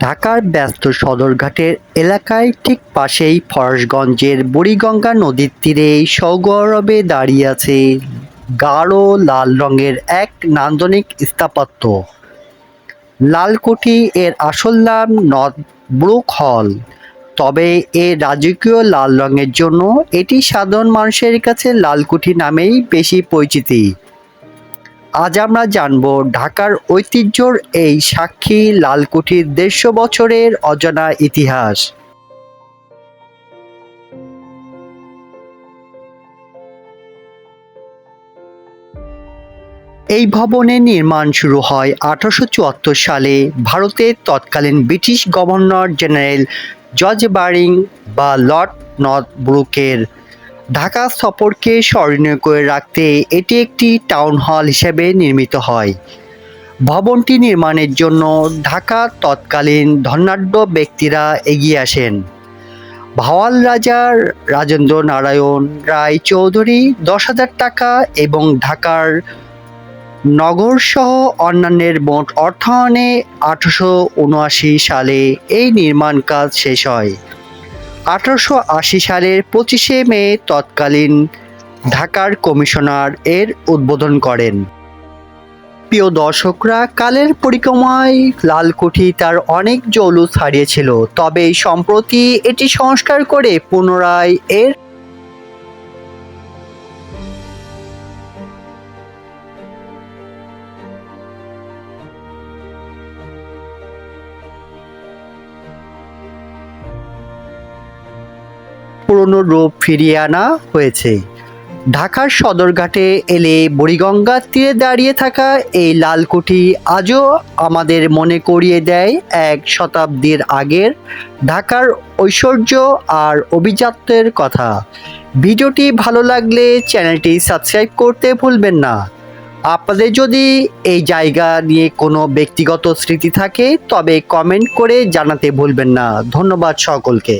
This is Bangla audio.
ঢাকার ব্যস্ত সদরঘাটের এলাকায় ঠিক পাশেই ফরাশগঞ্জের বুড়িগঙ্গা নদীর তীরে সগৌরবে দাঁড়িয়ে আছে গাঢ় লাল রঙের এক নান্দনিক স্থাপত্য। লালকুঠি এর আসল নাম নর্থ ব্রুক হল, তবে এর রাজকীয় লাল রঙের জন্য এটি সাধারণ মানুষের কাছে লালকুঠি নামেই বেশি পরিচিতি। আজ আমরা জানব ঢাকার ঐতিহ্যর এই সাক্ষী লালকুঠির ১৫০ বছরের অজানা ইতিহাস। এই ভবনের নির্মাণ শুরু হয় ১৮৭৪ সালে ভারতের তৎকালীন ব্রিটিশ গভর্নর জেনারেল জর্জ বারিং বা লর্ড নর্থ ব্রুকের ঢাকা সফরকে স্মরণীয় করে রাখতে এটি একটি টাউন হল হিসেবে নির্মিত হয়। ভবনটি নির্মাণের জন্য ঢাকার তৎকালীন ধনাঢ্য ব্যক্তিরা এগিয়ে আসেন। ভাওয়াল রাজার রাজেন্দ্র নারায়ণ রায় চৌধুরী ১০,০০০ টাকা এবং ঢাকার নগরসহ অন্যান্যের মোট অর্থায়নে ১৮৭৯ সালে এই নির্মাণ কাজ শেষ হয়। ১৮৮০ সালের ২৫শে মে তৎকালীন ঢাকার কমিশনার এর উদ্বোধন করেন। প্রিয় দর্শকরা, কালের পরিক্রমায় লালকুঠি তার অনেক জৌলুস হারিয়েছিল, তবে সম্প্রতি এটি সংস্কার করে পুনরায় এর পুরনো রূপ ফিরিয়ে আনা হয়েছে। ঢাকার সদরঘাটে এলে বুড়িগঙ্গার তীরে দাঁড়িয়ে থাকা এই লালকুঠি আজও আমাদের মনে করিয়ে দেয় এক শতাব্দীর আগের ঢাকার ঐশ্বর্য আর অভিজাত্যের কথা। ভিডিওটি ভালো লাগলে চ্যানেলটি সাবস্ক্রাইব করতে ভুলবেন না। আপনাদের যদি এই জায়গা নিয়ে কোনো ব্যক্তিগত স্মৃতি থাকে তবে কমেন্ট করে জানাতে ভুলবেন না। ধন্যবাদ সকলকে।